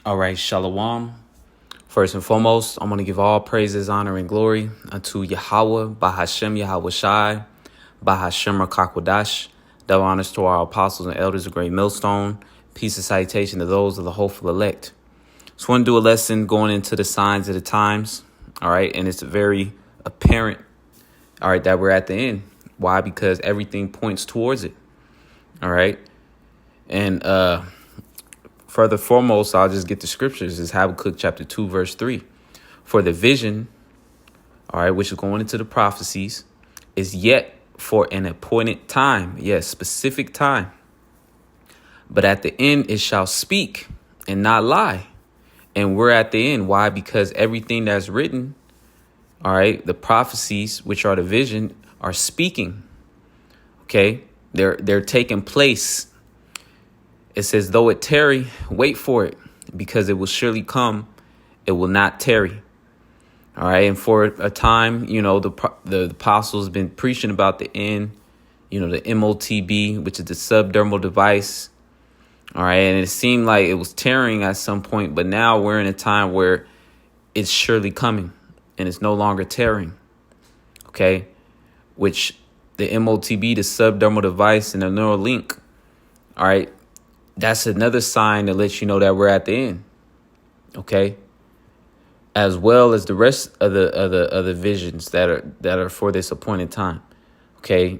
All right, Shalom. First and foremost, I'm going to give all praises, honor, and glory unto Yahweh, Bahashem Yahweh Shai, Bahashem Rakakwadash. Double honors to our apostles and elders of Great Millstone. Peace and salutation to those of the hopeful elect. Just want to do a lesson going into the signs of the times. All right, and it's very apparent, all right, that we're at the end. Why? Because everything points towards it. All right, and further foremost, I'll just get the scriptures. Is Habakkuk chapter 2, verse 3. For the vision, all right, which is going into the prophecies, is yet for an appointed time. Yes, specific time. But at the end, it shall speak and not lie. And we're at the end. Why? Because everything that's written, all right, the prophecies, which are the vision, are speaking. Okay, they're taking place. It says, though it tarry, wait for it, because it will surely come. It will not tarry. All right. And for a time, you know, the apostles been preaching about the end, you know, the MOTB, which is the subdermal device. All right. And it seemed like it was tarrying at some point. But now we're in a time where it's surely coming and it's no longer tarrying. OK, which the MOTB, the subdermal device, and the neural link. All right. That's another sign that lets you know that we're at the end. OK, as well as the rest of the visions that are for this appointed time. OK,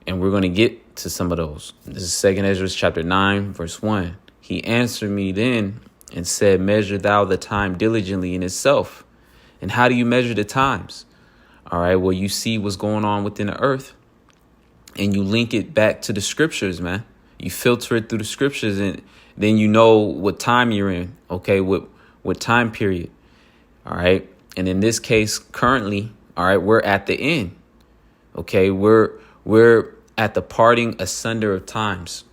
and we're going to get to some of those. This is 2 Ezra chapter 9, verse 1. He answered me then and said, measure thou the time diligently in itself. And how do you measure the times? All right. Well, you see what's going on within the earth and you link it back to the scriptures, man. You filter it through the scriptures and then you know what time you're in. OK, what time period. All right. And in this case, currently, all right, we're at the end. OK, we're at the parting asunder of times.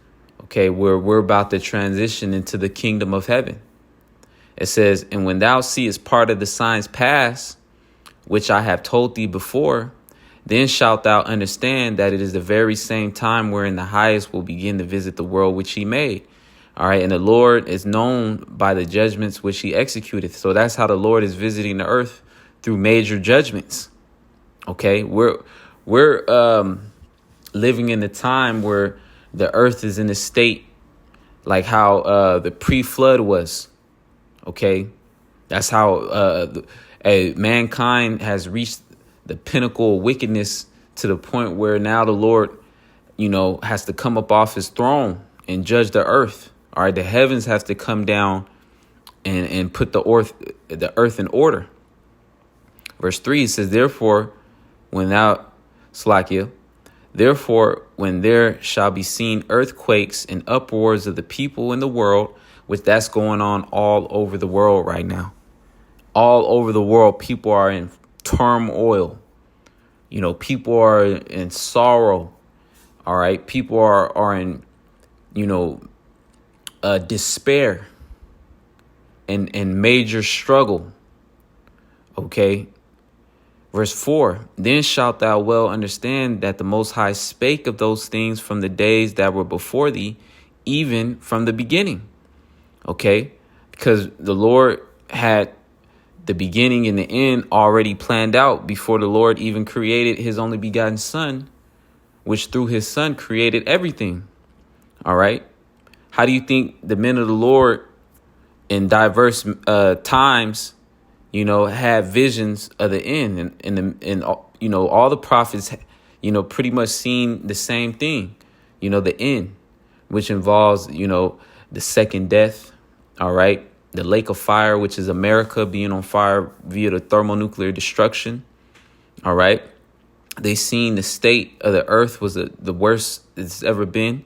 OK, we're about to transition into the kingdom of heaven. It says, and when thou seest part of the signs pass, which I have told thee before, then shalt thou understand that it is the very same time wherein the highest will begin to visit the world which he made. All right. And the Lord is known by the judgments which he executed. So that's how the Lord is visiting the earth, through major judgments. OK, we're living in the time where the earth is in a state like how the pre-flood was. OK, that's how mankind has reached the pinnacle of wickedness to the point where now the Lord, you know, has to come up off his throne and judge the earth. All right. The heavens have to come down and put the earth in order. Verse 3 says, therefore, when there shall be seen earthquakes and uproars of the people in the world, which that's going on all over the world right now. All over the world, people are in turmoil. You know, people are in sorrow. All right. People are in, you know, despair and major struggle. OK, verse 4, then shalt thou well understand that the Most High spake of those things from the days that were before thee, even from the beginning. OK, because the Lord had the beginning and the end already planned out before the Lord even created his only begotten son, which through his son created everything. All right. How do you think the men of the Lord in diverse times, you know, have visions of the end and you know, all the prophets, you know, pretty much seen the same thing, you know, the end, which involves, you know, the second death. All right. The lake of fire, which is America being on fire via the thermonuclear destruction. All right. They seen the state of the earth was the worst it's ever been.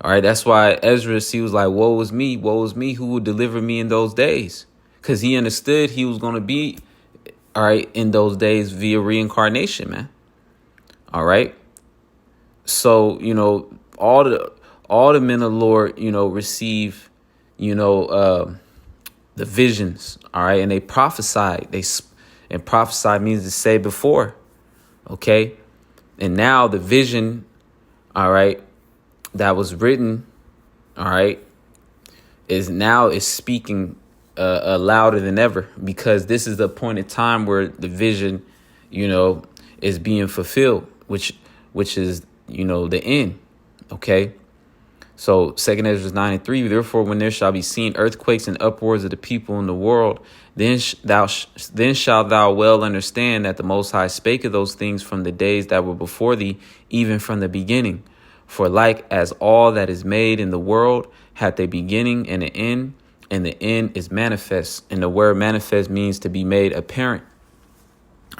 All right. That's why Ezra, he was like, woe is me, who will deliver me in those days? Because he understood he was going to be, all right, in those days via reincarnation, man. All right. So, you know, all the men of the Lord, you know, receive, you know, the visions. All right. And they prophesied. And prophesy means to say before. OK. And now the vision. All right. That was written. All right. is speaking louder than ever, because this is the point in time where the vision, is being fulfilled, which is, the end. Okay. So 2 Ezra 9:3, therefore, when there shall be seen earthquakes and uproars of the people in the world, then shalt thou well understand that the Most High spake of those things from the days that were before thee, even from the beginning. For like as all that is made in the world hath a beginning and an end, and the end is manifest. And the word manifest means to be made apparent.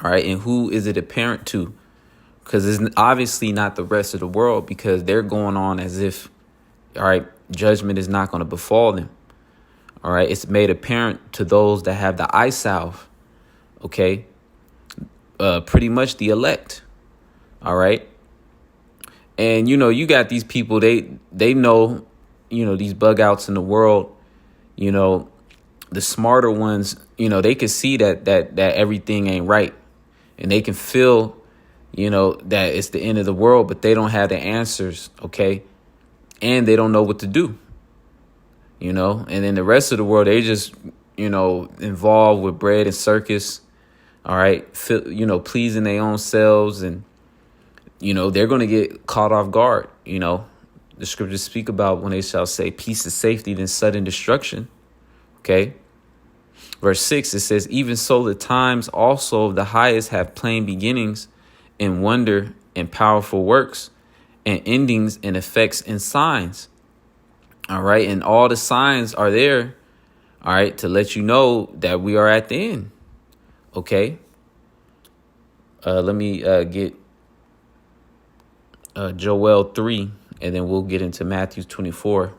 All right. And who is it apparent to? Because it's obviously not the rest of the world, because they're going on as if, all right, judgment is not going to befall them. All right. It's made apparent to those that have the eye salve. OK, pretty much the elect. All right. And, you got these people, they know, these bug outs in the world, the smarter ones, they can see that everything ain't right, and they can feel, that it's the end of the world, but they don't have the answers. OK. And they don't know what to do, and then the rest of the world, they just, involved with bread and circus. All right. Pleasing their own selves. And, they're going to get caught off guard. The scriptures speak about when they shall say peace and safety, then sudden destruction. OK. Verse 6, it says, even so the times also of the highest have plain beginnings and wonder and powerful works, and endings and effects and signs. All right. And all the signs are there. All right. To let you know that we are at the end. OK. Let me get Joel 3, and then we'll get into Matthew 24.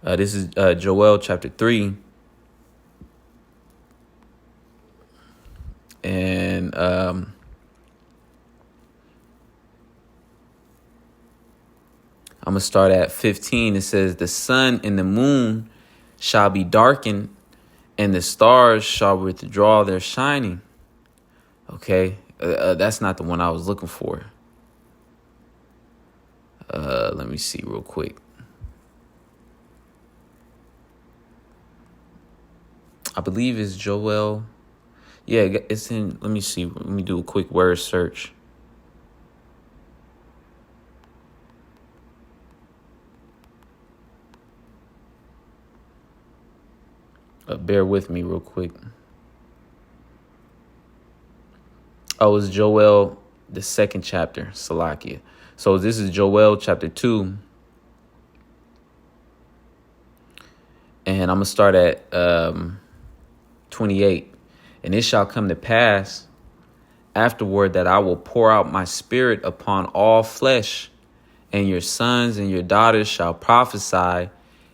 This is Joel chapter 3. And I'm going to start at 15. It says, the sun and the moon shall be darkened, and the stars shall withdraw their shining. Okay. That's not the one I was looking for. Let me see real quick. I believe it's Joel. Yeah, it's in. Let me see. Let me do a quick word search. Bear with me real quick. Oh, it's Joel, the second chapter, Salakia. So this is Joel chapter 2. And I'm going to start at 28. And it shall come to pass afterward that I will pour out my spirit upon all flesh, and your sons and your daughters shall prophesy,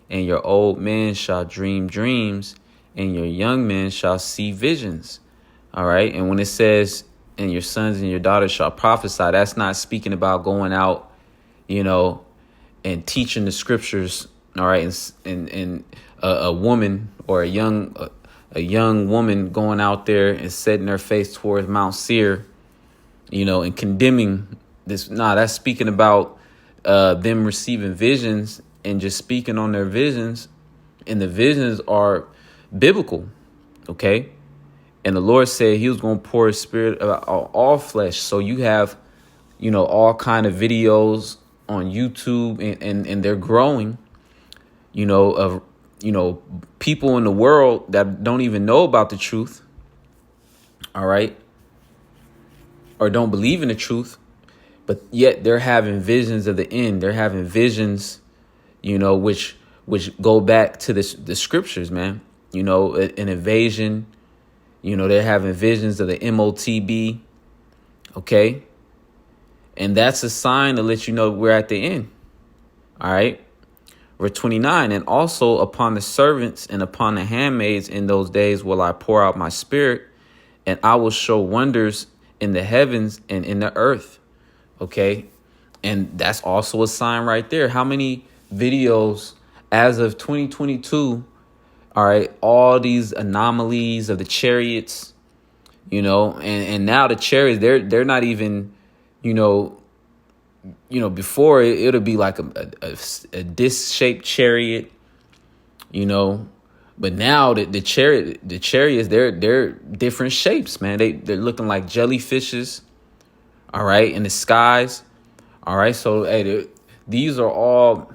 and your old men shall dream dreams, and your young men shall see visions. All right. And when it says, and your sons and your daughters shall prophesy, that's not speaking about going out, and teaching the scriptures. All right. And a woman or a young woman going out there and setting her face towards Mount Seir, and condemning this. Nah, that's speaking about them receiving visions and just speaking on their visions. And the visions are biblical. OK. And the Lord said he was going to pour his spirit on all flesh. So you have, all kind of videos on YouTube, and they're growing, of, people in the world that don't even know about the truth. All right. Or don't believe in the truth. But yet they're having visions of the end. They're having visions, which go back to the scriptures, man. An invasion. They're having visions of the MOTB. OK. And that's a sign to let you know we're at the end. All right. Verse 29, and also upon the servants and upon the handmaids in those days will I pour out my spirit, and I will show wonders in the heavens and in the earth. OK. And that's also a sign right there. How many videos as of 2022? All right. All these anomalies of the chariots, and now the chariots, they're not even, before it'll be like a disc-shaped chariot, you know. But now the chariots, they're different shapes, man. They're looking like jellyfishes, all right, in the skies, all right. So hey, these are all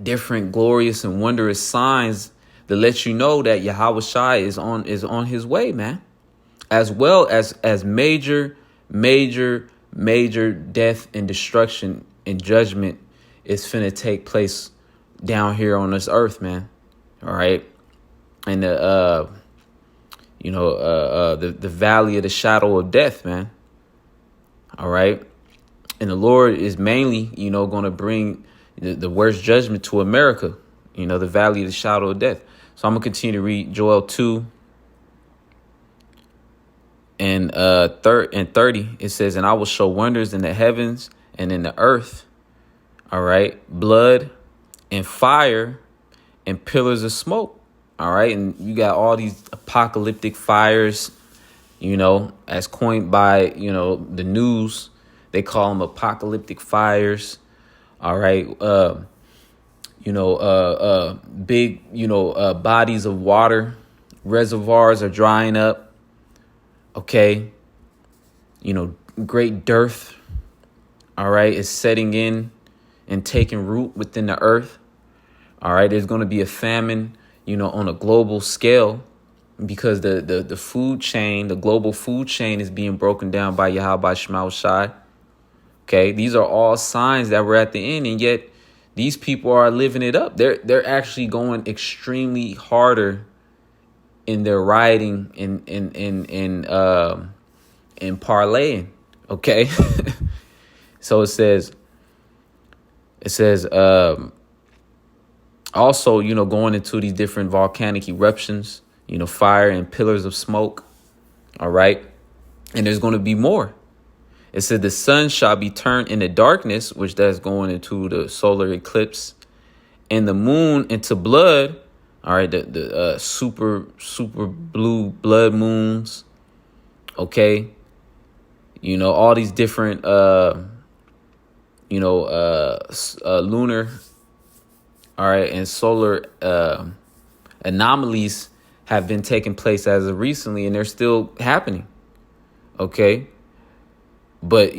different glorious and wondrous signs that let you know that Yahweh Shai is on his way, man. As well as major death and destruction and judgment is finna take place down here on this earth, man. All right. And the the valley of the shadow of death, man. All right. And the Lord is mainly, going to bring the worst judgment to America, the valley of the shadow of death. So I'm going to continue to read Joel 2 and 30. It says, and I will show wonders in the heavens and in the earth. All right. Blood and fire and pillars of smoke. All right. And you got all these apocalyptic fires, as coined by, the news. They call them apocalyptic fires. All right. Big, bodies of water, reservoirs are drying up. Okay. Great dearth. All right. Is setting in and taking root within the earth. All right. There's going to be a famine, on a global scale because the food chain, the global food chain is being broken down by Yahweh Shema Shai. Okay, these are all signs that we're at the end, and yet these people are living it up. They're actually going extremely harder in their rioting and parlaying. Okay, so it says also going into these different volcanic eruptions, fire and pillars of smoke. All right, and there's going to be more. It said the sun shall be turned into darkness, which that's going into the solar eclipse, and the moon into blood. All right, the super blue blood moons. Okay, all these different lunar, all right, and solar anomalies have been taking place as of recently, and they're still happening. Okay. But,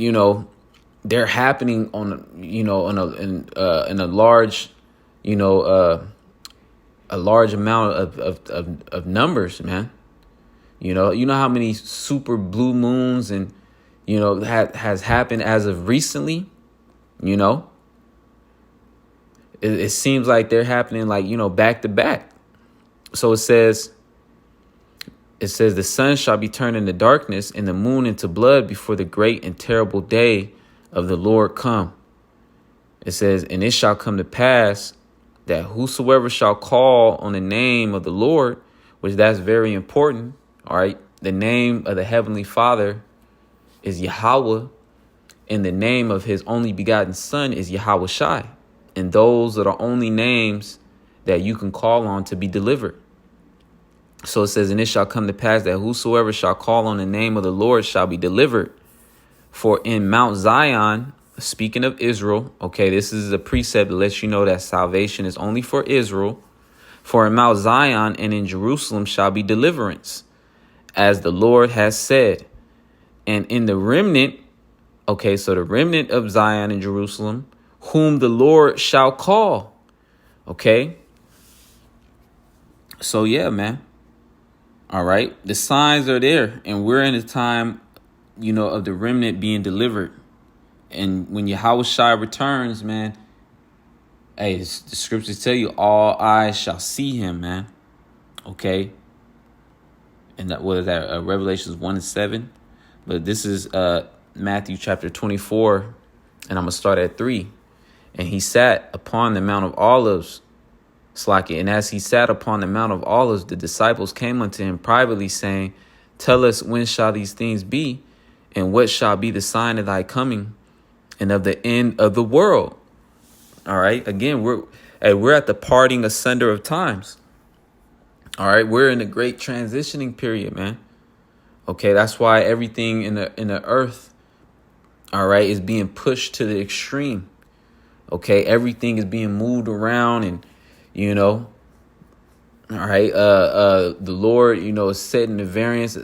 they're happening in a large, a large amount of numbers, man. You know how many super blue moons and, has happened as of recently, it seems like they're happening back to back. So it says the sun shall be turned into darkness and the moon into blood before the great and terrible day of the Lord come. It says, and it shall come to pass that whosoever shall call on the name of the Lord, which that's very important. All right. The name of the Heavenly Father is Yahweh, and the name of his only begotten Son is Yahweh Shai. And those are the only names that you can call on to be delivered. So it says, and it shall come to pass that whosoever shall call on the name of the Lord shall be delivered. For in Mount Zion, speaking of Israel, okay, this is a precept that lets you know that salvation is only for Israel. For in Mount Zion and in Jerusalem shall be deliverance, as the Lord has said. And in the remnant, okay, so the remnant of Zion and Jerusalem, whom the Lord shall call. Okay. So, yeah, man. All right. The signs are there, and we're in a time, of the remnant being delivered. And when Yahweh Shai returns, man, hey, the scriptures tell you all eyes shall see him, man. Okay. And that was that Revelations 1:7. But this is Matthew chapter 24, and I'm going to start at 3. And he sat upon the Mount of Olives. And as he sat upon the Mount of Olives, the disciples came unto him privately, saying, tell us, when shall these things be? And what shall be the sign of thy coming and of the end of the world? All right. Again, we're at the parting asunder of times. All right. We're in a great transitioning period, man. Okay. That's why everything in the earth, all right, is being pushed to the extreme. Okay. Everything is being moved around, and, All right. The Lord, is setting the variance.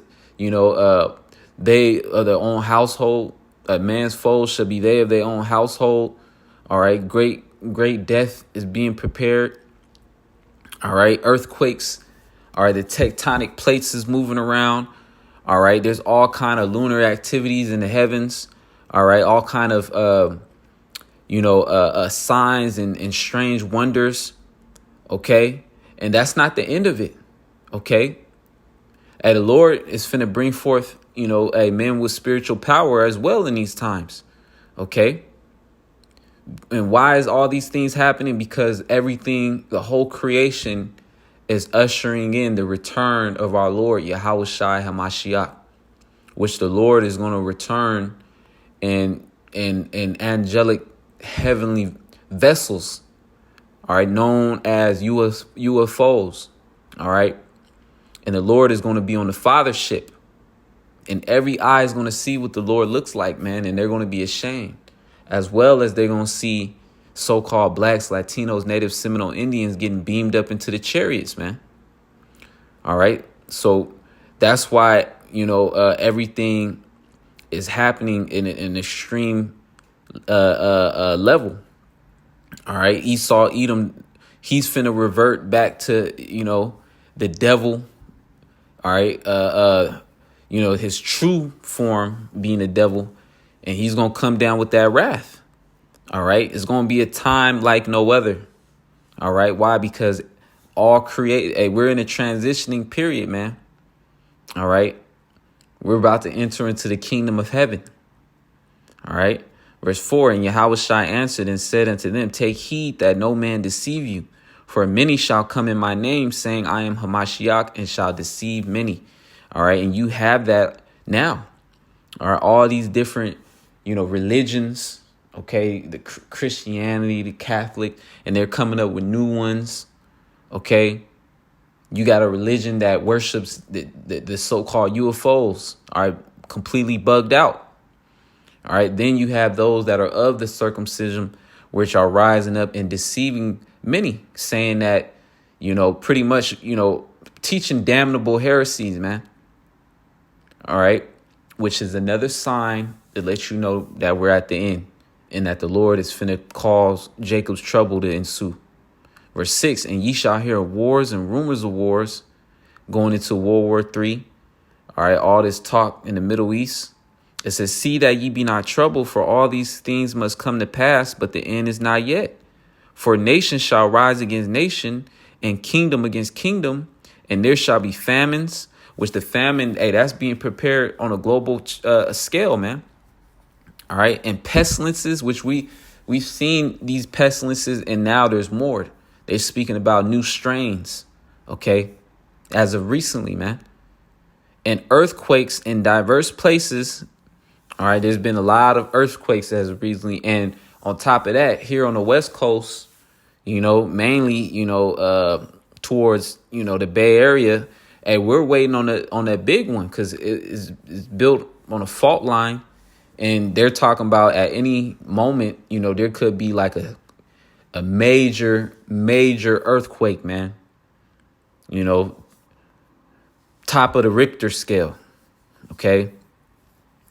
They of their own household. A man's foes shall be they of their own household. All right. Great death is being prepared. All right. Earthquakes. All right. The tectonic plates is moving around. All right. There's all kind of lunar activities in the heavens. All right. All kind of, signs and strange wonders. Okay. And that's not the end of it. Okay. And the Lord is finna bring forth, a man with spiritual power as well in these times. Okay. And why is all these things happening? Because everything, the whole creation is ushering in the return of our Lord, Yahawashi HaMashiach, which the Lord is going to return in angelic heavenly vessels. All right, known as UFOs. All right. And the Lord is going to be on the fathership. And every eye is going to see what the Lord looks like, man. And they're going to be ashamed. As well as they're going to see so-called blacks, Latinos, Native Seminole Indians getting beamed up into the chariots, man. All right. So that's why, everything is happening in an extreme level. All right. Esau, Edom, he's finna revert back to, the devil. All right. His true form being the devil. And he's going to come down with that wrath. All right. It's going to be a time like no other. All right. Why? Because we're in a transitioning period, man. All right. We're about to enter into the kingdom of heaven. All right. Verse 4, and Yahawashi answered and said unto them, take heed that no man deceive you. For many shall come in my name, saying, I am Hamashiach, and shall deceive many. All right. And you have that now. All right. All these different, religions. OK, the Christianity, the Catholic, and they're coming up with new ones. OK, you got a religion that worships the so-called UFOs. All right. Completely bugged out. All right. Then you have those that are of the circumcision, which are rising up and deceiving many, saying that, pretty much, teaching damnable heresies, man. All right. Which is another sign that lets you know that we're at the end and that the Lord is finna cause Jacob's trouble to ensue. Verse 6, and ye shall hear wars and rumors of wars going into World War III. All right. All this talk in the Middle East. It says, see that ye be not troubled, for all these things must come to pass, but the end is not yet. For nation shall rise against nation, and kingdom against kingdom, and there shall be famines, which the famine, that's being prepared on a global scale, man. All right. And pestilences, which we've seen these pestilences, and now there's more. They're speaking about new strains, okay, as of recently, man. And earthquakes in diverse places. All right, there's been a lot of earthquakes as of recently. And on top of that, here on the West Coast, mainly, towards, the Bay Area, and we're waiting on that big one because it's built on a fault line. And they're talking about at any moment, there could be like a major earthquake, man. Top of the Richter scale. Okay.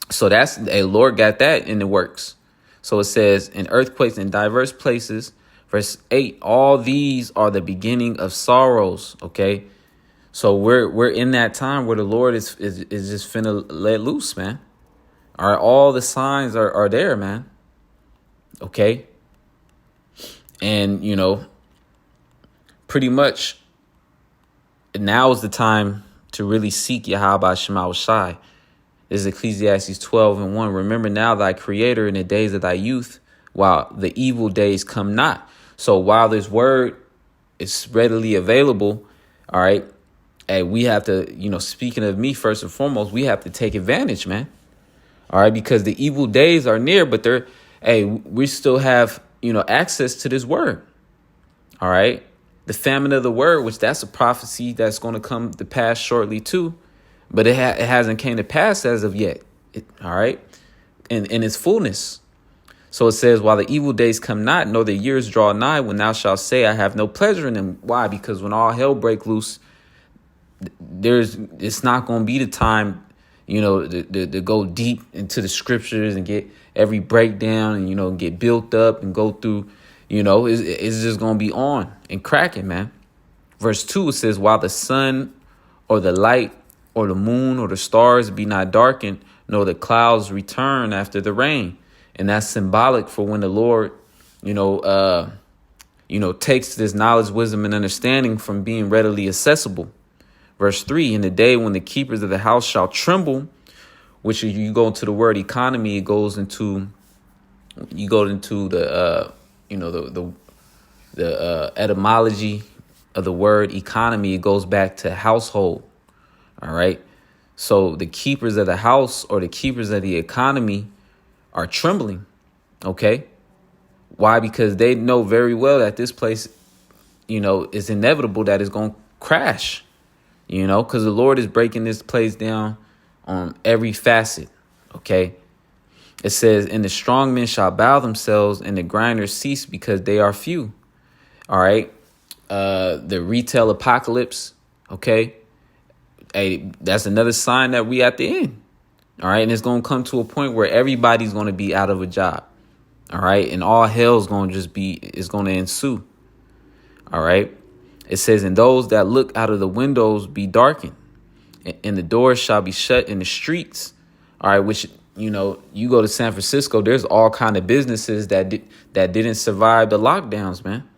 So Lord got that in the works. So it says, in earthquakes in diverse places, verse 8, all these are the beginning of sorrows. Okay. So we're in that time where the Lord is just finna let loose, man. All right. All the signs are there, man. Okay. And, pretty much now is the time to really seek Yahweh Shema Shai. This is Ecclesiastes 12:1. Remember now thy creator in the days of thy youth, while the evil days come not. So while this word is readily available, all right, hey, we have to, speaking of me first and foremost, we have to take advantage, man. All right, because the evil days are near, but we still have, access to this word. All right. The famine of the word, which that's a prophecy that's going to come to pass shortly too. But it hasn't came to pass as of yet. All right. In its fullness. So it says, while the evil days come not, nor the years draw nigh, when thou shalt say, I have no pleasure in them. Why? Because when all hell break loose, it's not going to be the time, to go deep into the scriptures and get every breakdown and, get built up and go through, it's just going to be on and cracking, man. Verse 2, it says, while the sun or the light or the moon or the stars be not darkened, nor the clouds return after the rain. And that's symbolic for when the Lord, takes this knowledge, wisdom, and understanding from being readily accessible. Verse 3, in the day when the keepers of the house shall tremble, which you go into the word economy, it goes into, the etymology of the word economy. It goes back to household. All right. So the keepers of the house or the keepers of the economy are trembling. OK. Why? Because they know very well that this place, is inevitable, that it's going to crash, because the Lord is breaking this place down on every facet. OK. It says, and the strong men shall bow themselves and the grinders cease because they are few. All right. The retail apocalypse. OK. Hey, that's another sign that we at the end. All right. And it's going to come to a point where everybody's going to be out of a job. All right. And all hell's going to is going to ensue. All right. It says, and those that look out of the windows be darkened, and the doors shall be shut in the streets. All right. Which, you go to San Francisco, there's all kind of businesses that didn't survive the lockdowns, man.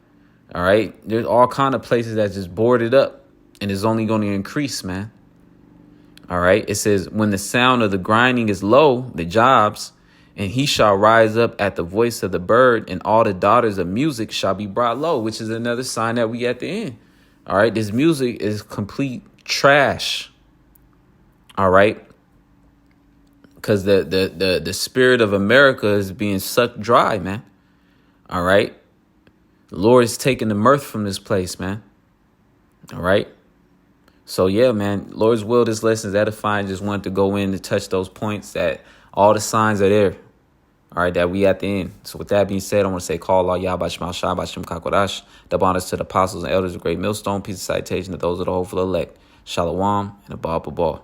All right. There's all kind of places that just boarded up, and it's only going to increase, man. All right. It says, when the sound of the grinding is low, the jobs, and he shall rise up at the voice of the bird, and all the daughters of music shall be brought low, which is another sign that we at the end. All right. This music is complete trash. All right. Because the spirit of America is being sucked dry, man. All right. The Lord is taking the mirth from this place, man. All right. So, yeah, man, Lord's will, this lesson is edifying. Just wanted to go in and touch those points that all the signs are there. All right, that we at the end. So with that being said, I want to say, call Allah, Yahweh, Shema, Shah, Bashem, Kakodash. Double honors to the apostles and elders of Great Millstone. Peace and citation to those of the hopeful elect. Shalom and Abba, Abba.